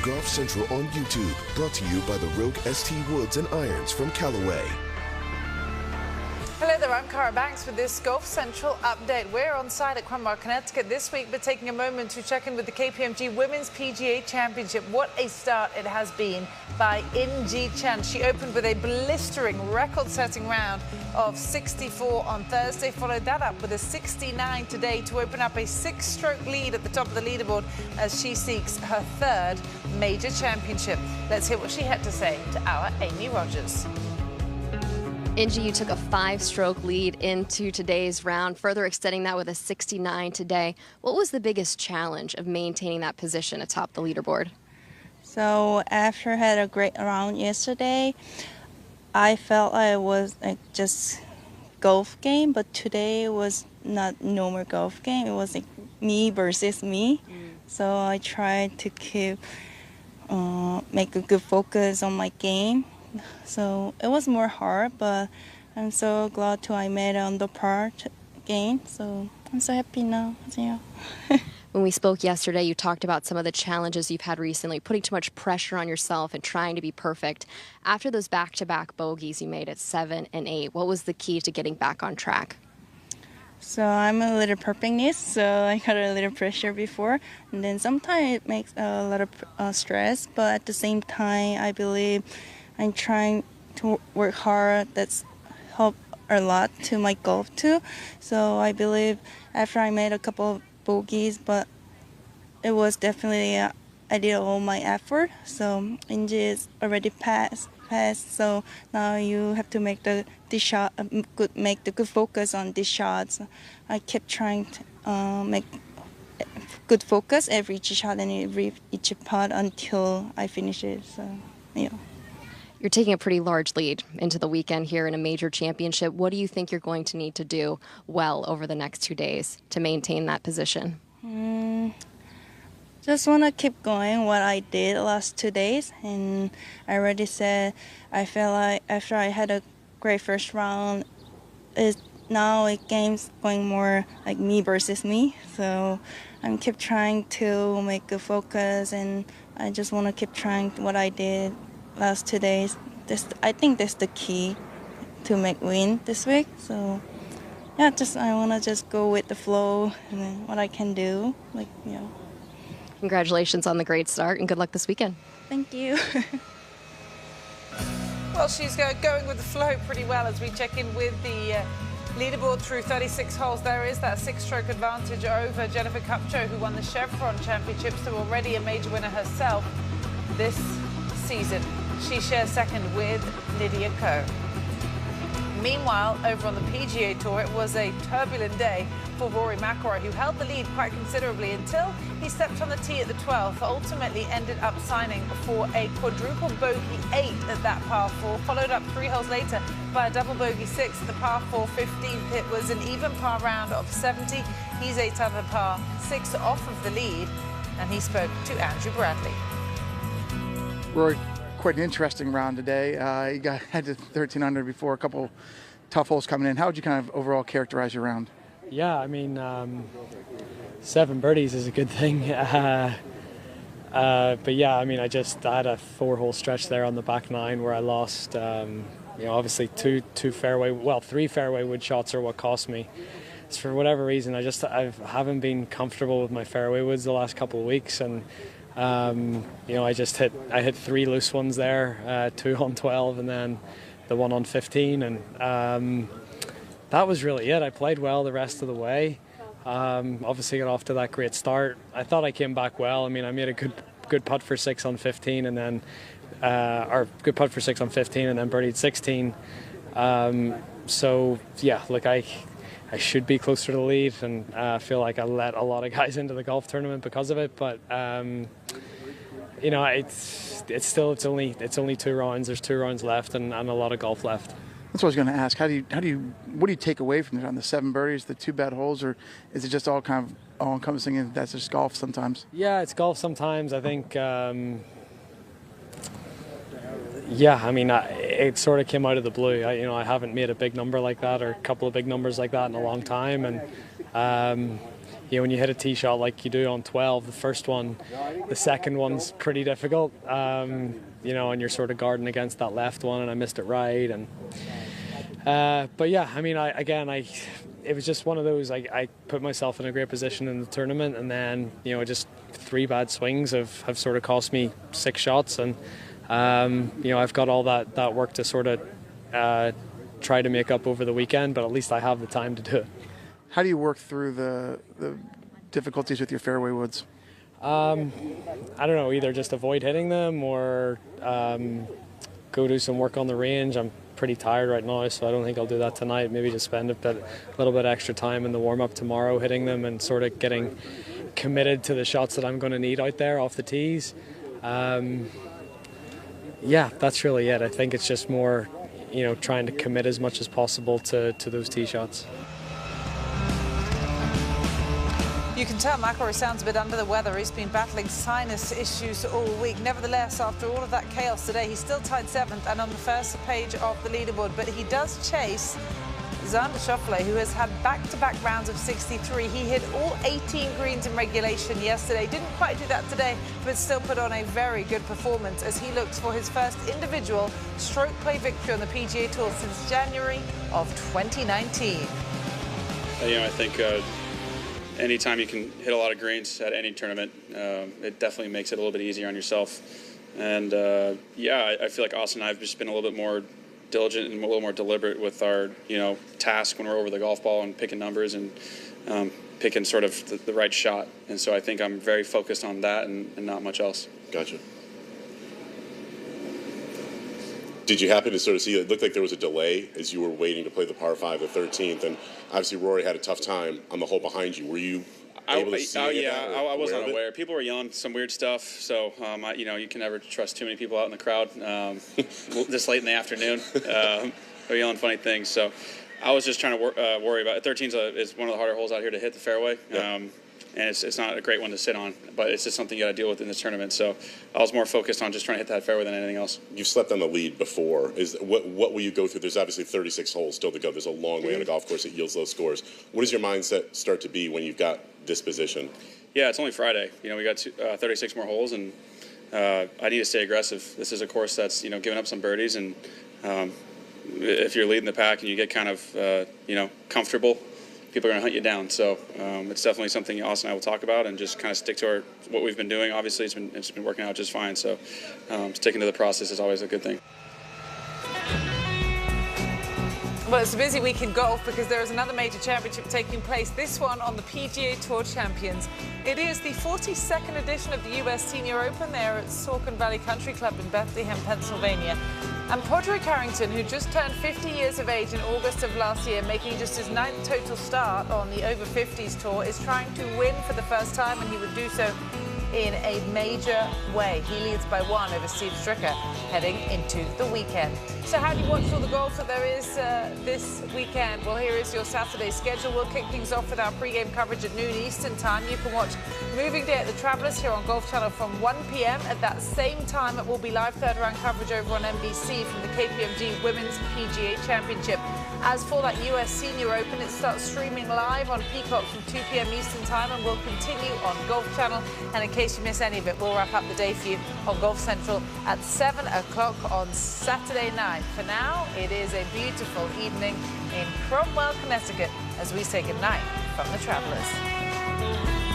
Golf Central on YouTube, brought to you by the Rogue ST Woods and Irons from Callaway. Hello there, I'm Cara Banks with this Golf Central update. We're on site at Cromwell, Connecticut this week, but taking a moment to check in with the KPMG Women's PGA Championship. What a start it has been by In Gee Chun. She opened with a blistering record-setting round of 64 on Thursday, followed that up with a 69 today to open up a 6-stroke lead at the top of the leaderboard as she seeks her third major championship. Let's hear what she had to say to our Amy Rogers. Engie, you took a 5-stroke lead into today's round, further extending that with a 69 today. What was the biggest challenge of maintaining that position atop the leaderboard? So after I had a great round yesterday, I felt I was just golf game, but today was not normal golf game. It was like me versus me. So I tried to make a good focus on my game. So it was more hard, but I'm so glad I made it on the par game. So I'm so happy now. Yeah. When we spoke yesterday, you talked about some of the challenges you've had recently, putting too much pressure on yourself and trying to be perfect. After those back-to-back bogeys you made at 7 and 8, what was the key to getting back on track? So I'm a little perfectionist, so I got a little pressure before. And then sometimes it makes a lot of stress, but at the same time, I believe I'm trying to work hard. That's helped a lot to my golf too. So I believe after I made a couple of bogeys, but it was definitely I did all my effort. So Engie is already passed. So now you have to make the shot, make the good focus on these shots. I kept trying to make good focus every each shot and each putt until I finish it. So yeah. You're taking a pretty large lead into the weekend here in a major championship. What do you think you're going to need to do well over the next 2 days to maintain that position? Just want to keep going what I did the last 2 days. And I already said I feel like after I had a great first round, now the game's going more like me versus me. So I'm keep trying to make a focus, and I just want to keep trying what I did last 2 days. I think that's the key to make win this week. So yeah, I want to just go with the flow and then what I can do. Congratulations on the great start and good luck this weekend. Thank you. Well, she's going with the flow pretty well as we check in with the leaderboard through 36 holes. There is that 6-stroke advantage over Jennifer Kupcho, who won the Chevron Championship, so already a major winner herself this season. She shares second with Lydia Ko. Meanwhile, over on the PGA Tour, it was a turbulent day for Rory McIlroy, who held the lead quite considerably until he stepped on the tee at the 12th, ultimately ended up signing for a quadruple bogey 8 at that par 4, followed up 3 holes later by a double bogey 6 at the par 4 15th. It was an even par round of 70. He's 8 under par 6 off of the lead, and he spoke to Andrew Bradley. Rory, quite an interesting round today. You had to 13 under before a couple tough holes coming in. How would you kind of overall characterize your round? Yeah, I mean, 7 birdies is a good thing. But yeah, I mean, I had a 4-hole stretch there on the back 9 where I lost, obviously 3 fairway wood shots are what cost me. So for whatever reason, I haven't been comfortable with my fairway woods the last couple of weeks, and I hit 3 loose ones there, 2 on 12 and then the 1 on 15, and that was really it. I played well the rest of the way. Obviously got off to that great start. I thought I came back well. I mean, I made a good putt for 6 on 15 and then good putt for 6 on 15 and then birdied 16. So yeah, look, I should be closer to the lead, and I feel like I let a lot of guys into the golf tournament because of it. But it's only 2 rounds. There's 2 rounds left, and a lot of golf left. That's what I was going to ask. What do you take away from the 7 birdies, the 2 bad holes, or is it just all kind of all-encompassing and that's just golf sometimes? Yeah, it's golf sometimes. I think. Yeah, I mean, it sort of came out of the blue. I haven't made a big number like that or a couple of big numbers like that in a long time, and when you hit a tee shot like you do on 12, the first one, the second one's pretty difficult, and you're sort of guarding against that left one, and I missed it right. And but yeah, I mean, it was just one of those. I put myself in a great position in the tournament, and then just 3 bad swings have sort of cost me 6 shots, and I've got all that work to sort of try to make up over the weekend, but at least I have the time to do it. How do you work through the difficulties with your fairway woods? I don't know, either just avoid hitting them or go do some work on the range. I'm pretty tired right now, so I don't think I'll do that tonight. Maybe just spend a little bit extra time in the warm-up tomorrow hitting them and sort of getting committed to the shots that I'm going to need out there off the tees. Yeah, that's really it. I think it's just more, trying to commit as much as possible to those tee shots. You can tell McIlroy sounds a bit under the weather. He's been battling sinus issues all week. Nevertheless, after all of that chaos today, he's still tied 7th and on the first page of the leaderboard. But he does chase Xander Schauffele, who has had back-to-back rounds of 63. He hit all 18 greens in regulation yesterday. Didn't quite do that today, but still put on a very good performance as he looks for his first individual stroke play victory on the PGA Tour since January of 2019. I think anytime you can hit a lot of greens at any tournament, it definitely makes it a little bit easier on yourself. And I feel like Austin and I have just been a little bit more diligent and a little more deliberate with our, task when we're over the golf ball and picking numbers and picking sort of the right shot. And so I think I'm very focused on that and not much else. Gotcha. Did you happen to sort of see, it looked like there was a delay as you were waiting to play the par 5, the 13th, and obviously Rory had a tough time on the hole behind you. Were you able to see any of that, I was not aware. People were yelling some weird stuff, so you can never trust too many people out in the crowd this late in the afternoon. They're yelling funny things, so I was just trying to worry about it. 13 is one of the harder holes out here to hit the fairway. Yeah. And it's not a great one to sit on, but it's just something you got to deal with in this tournament. So I was more focused on just trying to hit that fairway than anything else. You've slept on the lead before. What will you go through? There's obviously 36 holes still to go. There's a long way on a golf course that yields those scores. What does your mindset start to be when you've got this position? Yeah, it's only Friday. We got 36 more holes, and I need to stay aggressive. This is a course that's giving up some birdies, and if you're leading the pack and you get kind of comfortable, people are going to hunt you down. So it's definitely something Austin and I will talk about and just kind of stick to what we've been doing. Obviously, it's been working out just fine. So sticking to the process is always a good thing. Well, it's a busy week in golf because there is another major championship taking place, this one on the PGA Tour Champions. It is the 42nd edition of the U.S. Senior Open there at Saucon Valley Country Club in Bethlehem, Pennsylvania. And Podrick Harrington, who just turned 50 years of age in August of last year, making just his 9th total start on the over 50s tour, is trying to win for the first time, and he would do so in a major way. He leads by 1 over Steve Stricker heading into the weekend. So how do you watch all the golf that there is this weekend? Well, here is your Saturday schedule. We'll kick things off with our pre-game coverage at noon Eastern time. You can watch Moving Day at the Travelers here on Golf Channel from 1 p.m. At that same time, it will be live third round coverage over on NBC from the KPMG Women's PGA Championship. As for that US Senior Open, it starts streaming live on Peacock from 2 p.m. Eastern time and will continue on Golf Channel. And in case you miss any of it, we'll wrap up the day for you on Golf Central at 7 o'clock on Saturday night. For now, it is a beautiful evening in Cromwell, Connecticut, as we say goodnight from the Travelers.